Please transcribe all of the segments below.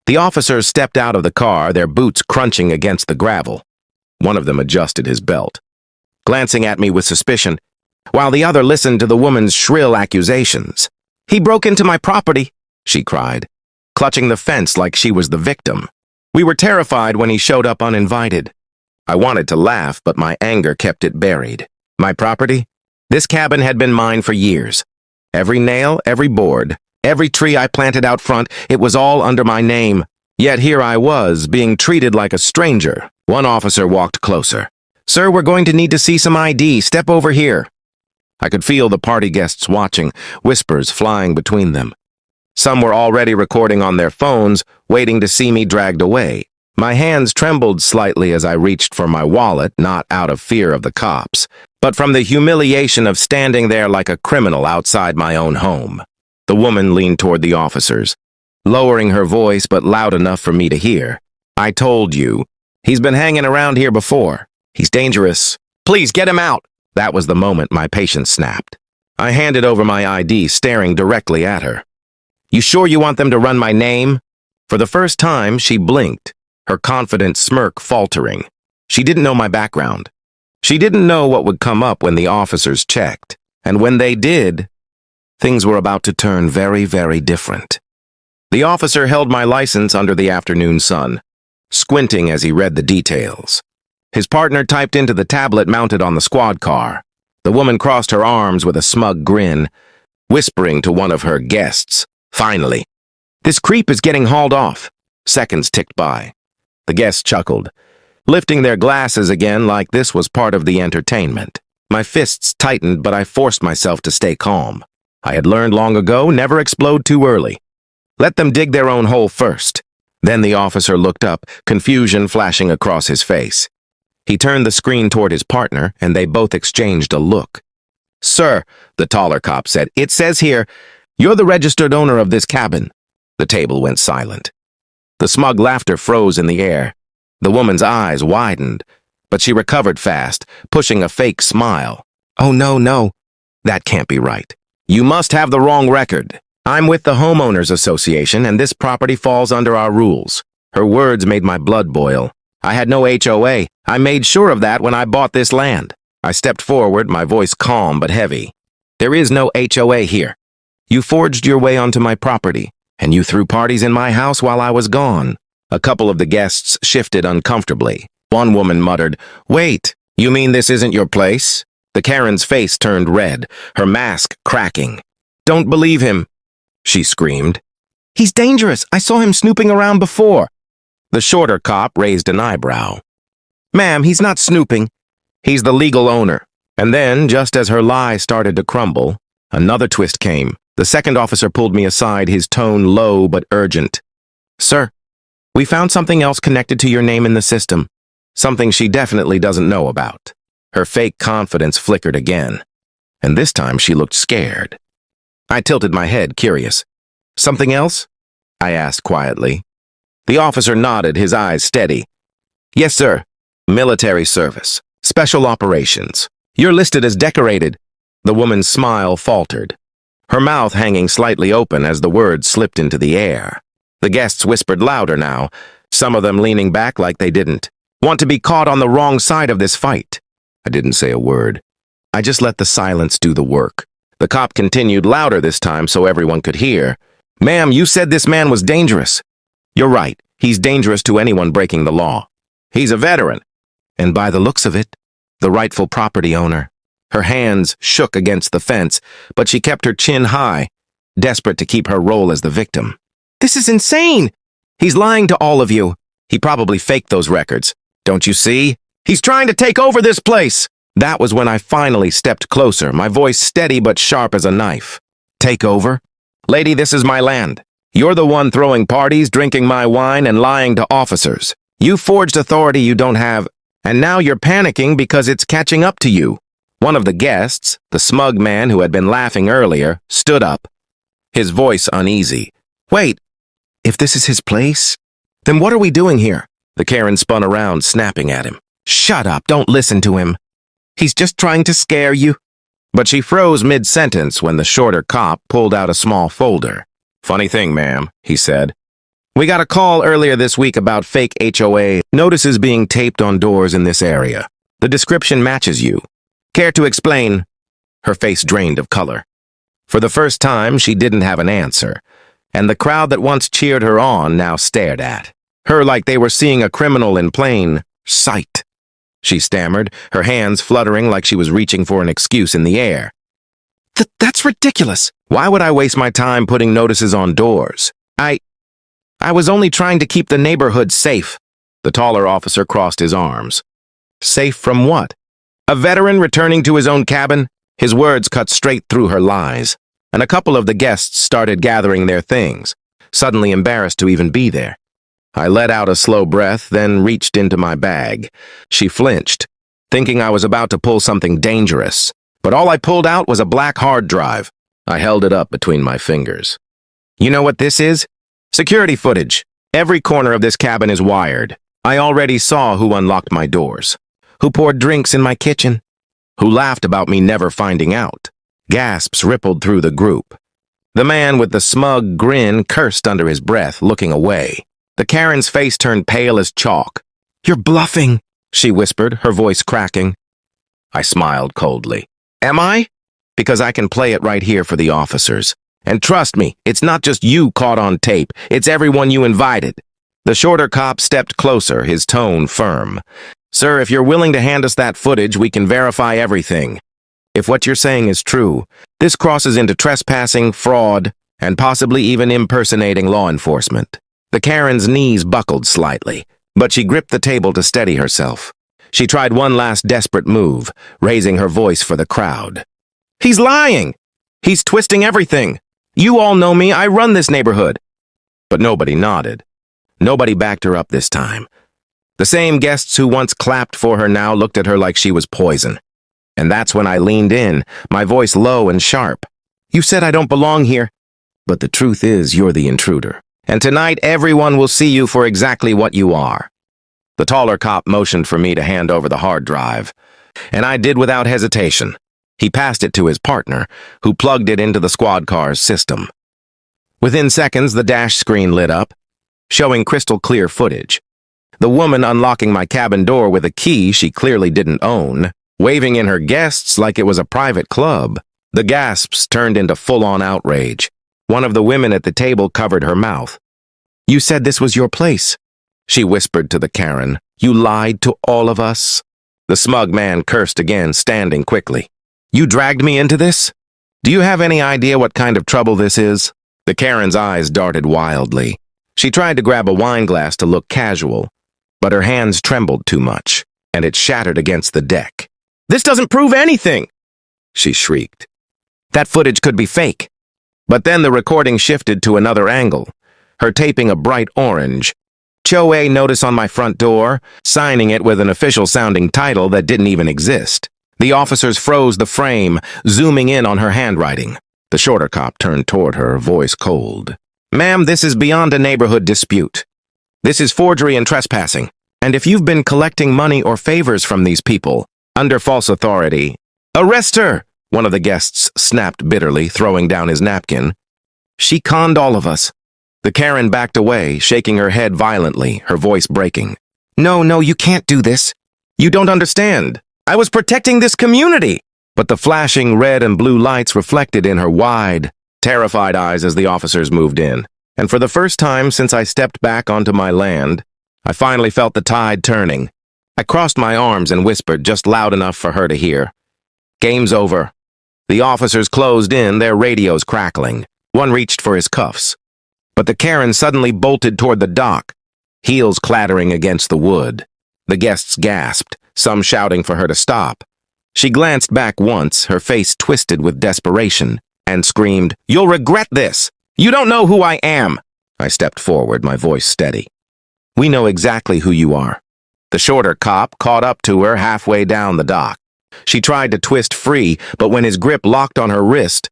The officers stepped out of the car, their boots crunching against the gravel. One of them adjusted his belt, glancing at me with suspicion, while the other listened to the woman's shrill accusations. "He broke into my property," she cried, clutching the fence like she was the victim. We were terrified when he showed up uninvited. I wanted to laugh, but my anger kept it buried. My property? This cabin had been mine for years. Every nail, every board, every tree I planted out front, it was all under my name. Yet here I was, being treated like a stranger. One officer walked closer. "Sir, we're going to need to see some ID. Step over here." I could feel the party guests watching, whispers flying between them. Some were already recording on their phones, waiting to see me dragged away. My hands trembled slightly as I reached for my wallet, not out of fear of the cops, but from the humiliation of standing there like a criminal outside my own home. The woman leaned toward the officers, lowering her voice but loud enough for me to hear. "I told you. He's been hanging around here before. He's dangerous. Please get him out." That was the moment my patience snapped. I handed over my ID, staring directly at her. "You sure you want them to run my name?" For the first time, she blinked, her confident smirk faltering. She didn't know my background. She didn't know what would come up when the officers checked. And when they did, things were about to turn very, very different. The officer held my license under the afternoon sun, squinting as he read the details. His partner typed into the tablet mounted on the squad car. The woman crossed her arms with a smug grin, whispering to one of her guests, "Finally. This creep is getting hauled off." Seconds ticked by. The guests chuckled, lifting their glasses again like this was part of the entertainment. My fists tightened, but I forced myself to stay calm. I had learned long ago, never explode too early. Let them dig their own hole first. Then the officer looked up, confusion flashing across his face. He turned the screen toward his partner, and they both exchanged a look. "Sir," the taller cop said, "it says here, you're the registered owner of this cabin." The table went silent. The smug laughter froze in the air. The woman's eyes widened, but she recovered fast, pushing a fake smile. "Oh, no. That can't be right. You must have the wrong record. I'm with the Homeowners Association, and this property falls under our rules." Her words made my blood boil. "I had no HOA. I made sure of that when I bought this land." I stepped forward, my voice calm but heavy. "There is no HOA here. You forged your way onto my property, and you threw parties in my house while I was gone." A couple of the guests shifted uncomfortably. One woman muttered, "Wait, you mean this isn't your place?" The Karen's face turned red, her mask cracking. "Don't believe him," she screamed. "He's dangerous. I saw him snooping around before." The shorter cop raised an eyebrow. "Ma'am, he's not snooping. He's the legal owner." And then, just as her lie started to crumble, another twist came. The second officer pulled me aside, his tone low but urgent. "Sir, we found something else connected to your name in the system. Something she definitely doesn't know about." Her fake confidence flickered again, and this time she looked scared. I tilted my head, curious. "Something else?" I asked quietly. The officer nodded, his eyes steady. "Yes, sir. Military service. Special operations. You're listed as decorated." The woman's smile faltered, her mouth hanging slightly open as the words slipped into the air. The guests whispered louder now, some of them leaning back like they didn't want to be caught on the wrong side of this fight. I didn't say a word. I just let the silence do the work. The cop continued, louder this time so everyone could hear. "Ma'am, you said this man was dangerous." "You're right. He's dangerous to anyone breaking the law. He's a veteran. And by the looks of it, the rightful property owner." Her hands shook against the fence, but she kept her chin high, desperate to keep her role as the victim. "This is insane! He's lying to all of you. He probably faked those records. Don't you see? He's trying to take over this place!" That was when I finally stepped closer, my voice steady but sharp as a knife. "Take over? Lady, this is my land. You're the one throwing parties, drinking my wine, and lying to officers. You forged authority you don't have, and now you're panicking because it's catching up to you." One of the guests, the smug man who had been laughing earlier, stood up, his voice uneasy. "Wait, if this is his place, then what are we doing here?" The Karen spun around, snapping at him. "Shut up, don't listen to him. He's just trying to scare you." But she froze mid-sentence when the shorter cop pulled out a small folder. "Funny thing, ma'am," he said. We got a call earlier this week about fake HOA notices being taped on doors in this area. The description matches you. Care to explain? Her face drained of color. For the first time, she didn't have an answer, and the crowd that once cheered her on now stared at her like they were seeing a criminal in plain sight. She stammered, her hands fluttering like she was reaching for an excuse in the air. That's ridiculous. Why would I waste my time putting notices on doors? I was only trying to keep the neighborhood safe. The taller officer crossed his arms. Safe from what? A veteran returning to his own cabin? His words cut straight through her lies, and a couple of the guests started gathering their things, suddenly embarrassed to even be there. I let out a slow breath, then reached into my bag. She flinched, thinking I was about to pull something dangerous, but all I pulled out was a black hard drive. I held it up between my fingers. You know what this is? Security footage. Every corner of this cabin is wired. I already saw who unlocked my doors, who poured drinks in my kitchen, who laughed about me never finding out. Gasps rippled through the group. The man with the smug grin cursed under his breath, looking away. The Karen's face turned pale as chalk. "You're bluffing," she whispered, her voice cracking. I smiled coldly. Am I? Because I can play it right here for the officers. And trust me, it's not just you caught on tape, it's everyone you invited. The shorter cop stepped closer, his tone firm. Sir, if you're willing to hand us that footage, we can verify everything. If what you're saying is true, this crosses into trespassing, fraud, and possibly even impersonating law enforcement. The Karen's knees buckled slightly, but she gripped the table to steady herself. She tried one last desperate move, raising her voice for the crowd. He's lying! He's twisting everything! You all know me, I run this neighborhood. But nobody nodded. Nobody backed her up this time. The same guests who once clapped for her now looked at her like she was poison. And that's when I leaned in, my voice low and sharp. You said I don't belong here. But the truth is, you're the intruder. And tonight, everyone will see you for exactly what you are. The taller cop motioned for me to hand over the hard drive, and I did without hesitation. He passed it to his partner, who plugged it into the squad car's system. Within seconds, the dash screen lit up, showing crystal clear footage. The woman unlocking my cabin door with a key she clearly didn't own, waving in her guests like it was a private club. The gasps turned into full-on outrage. One of the women at the table covered her mouth. You said this was your place, she whispered to the Karen. You lied to all of us. The smug man cursed again, standing quickly. You dragged me into this? Do you have any idea what kind of trouble this is? The Karen's eyes darted wildly. She tried to grab a wine glass to look casual, but her hands trembled too much, and it shattered against the deck. This doesn't prove anything, she shrieked. That footage could be fake. But then the recording shifted to another angle, her taping a bright orange. HOA notice on my front door, signing it with an official-sounding title that didn't even exist. The officers froze the frame, zooming in on her handwriting. The shorter cop turned toward her, voice cold. Ma'am, this is beyond a neighborhood dispute. This is forgery and trespassing. And if you've been collecting money or favors from these people, under false authority, arrest her! One of the guests snapped bitterly, throwing down his napkin. She conned all of us. The Karen backed away, shaking her head violently, her voice breaking. No, you can't do this. You don't understand. I was protecting this community. But the flashing red and blue lights reflected in her wide, terrified eyes as the officers moved in. And for the first time since I stepped back onto my land, I finally felt the tide turning. I crossed my arms and whispered just loud enough for her to hear. Game's over. The officers closed in, their radios crackling. One reached for his cuffs. But the Karen suddenly bolted toward the dock, heels clattering against the wood. The guests gasped, some shouting for her to stop. She glanced back once, her face twisted with desperation, and screamed, You'll regret this! You don't know who I am! I stepped forward, my voice steady. We know exactly who you are. The shorter cop caught up to her halfway down the dock. She tried to twist free, but when his grip locked on her wrist,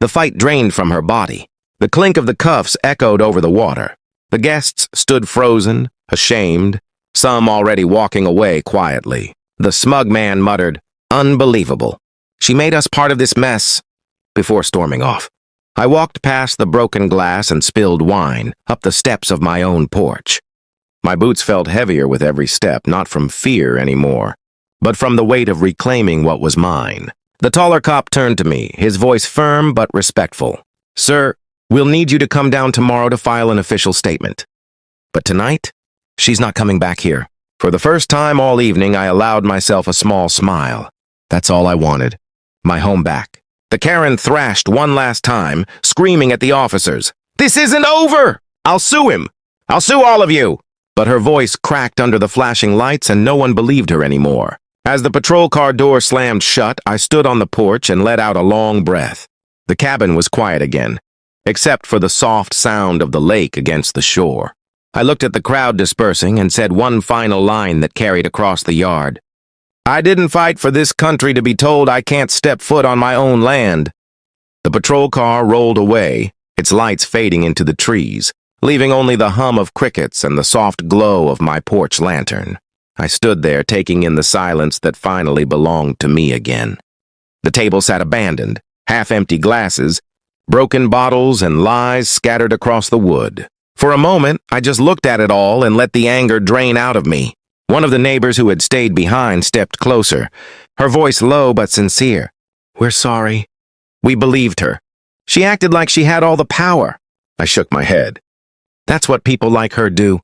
the fight drained from her body. The clink of the cuffs echoed over the water. The guests stood frozen, ashamed, some already walking away quietly. The smug man muttered, Unbelievable. She made us part of this mess, before storming off. I walked past the broken glass and spilled wine up the steps of my own porch. My boots felt heavier with every step, not from fear anymore, but from the weight of reclaiming what was mine. The taller cop turned to me, his voice firm but respectful. "Sir, we'll need you to come down tomorrow to file an official statement. But tonight, she's not coming back here." For the first time all evening, I allowed myself a small smile. That's all I wanted. My home back. The Karen thrashed one last time, screaming at the officers. "This isn't over! I'll sue him! I'll sue all of you!" But her voice cracked under the flashing lights and no one believed her anymore. As the patrol car door slammed shut, I stood on the porch and let out a long breath. The cabin was quiet again, except for the soft sound of the lake against the shore. I looked at the crowd dispersing and said one final line that carried across the yard. "I didn't fight for this country to be told I can't step foot on my own land." The patrol car rolled away, its lights fading into the trees, leaving only the hum of crickets and the soft glow of my porch lantern. I stood there taking in the silence that finally belonged to me again. The table sat abandoned, half-empty glasses, broken bottles, and lies scattered across the wood. For a moment, I just looked at it all and let the anger drain out of me. One of the neighbors who had stayed behind stepped closer, her voice low but sincere. "We're sorry." We believed her. She acted like she had all the power. I shook my head. That's what people like her do.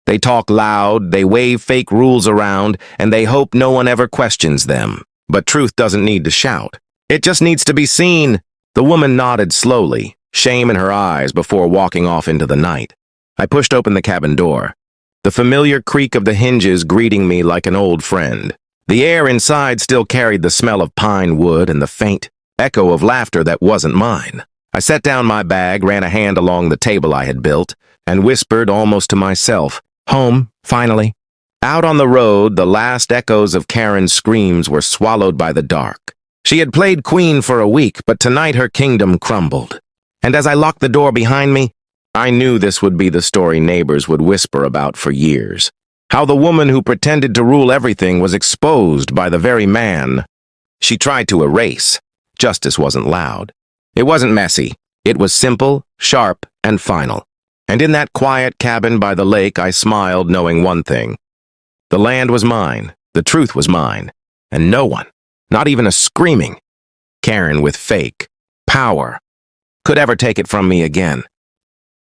They talk loud, they wave fake rules around, and they hope no one ever questions them. But truth doesn't need to shout. It just needs to be seen. The woman nodded slowly, shame in her eyes before walking off into the night. I pushed open the cabin door, the familiar creak of the hinges greeting me like an old friend. The air inside still carried the smell of pine wood and the faint echo of laughter that wasn't mine. I set down my bag, ran a hand along the table I had built, and whispered almost to myself, "Home, finally." Out on the road, the last echoes of Karen's screams were swallowed by the dark. She had played queen for a week, but tonight her kingdom crumbled. And as I locked the door behind me, I knew this would be the story neighbors would whisper about for years. How the woman who pretended to rule everything was exposed by the very man she tried to erase. Justice wasn't loud. It wasn't messy. It was simple, sharp, and final. And in that quiet cabin by the lake, I smiled, knowing one thing. The land was mine, the truth was mine, and no one, not even a screaming Karen with fake power, could ever take it from me again.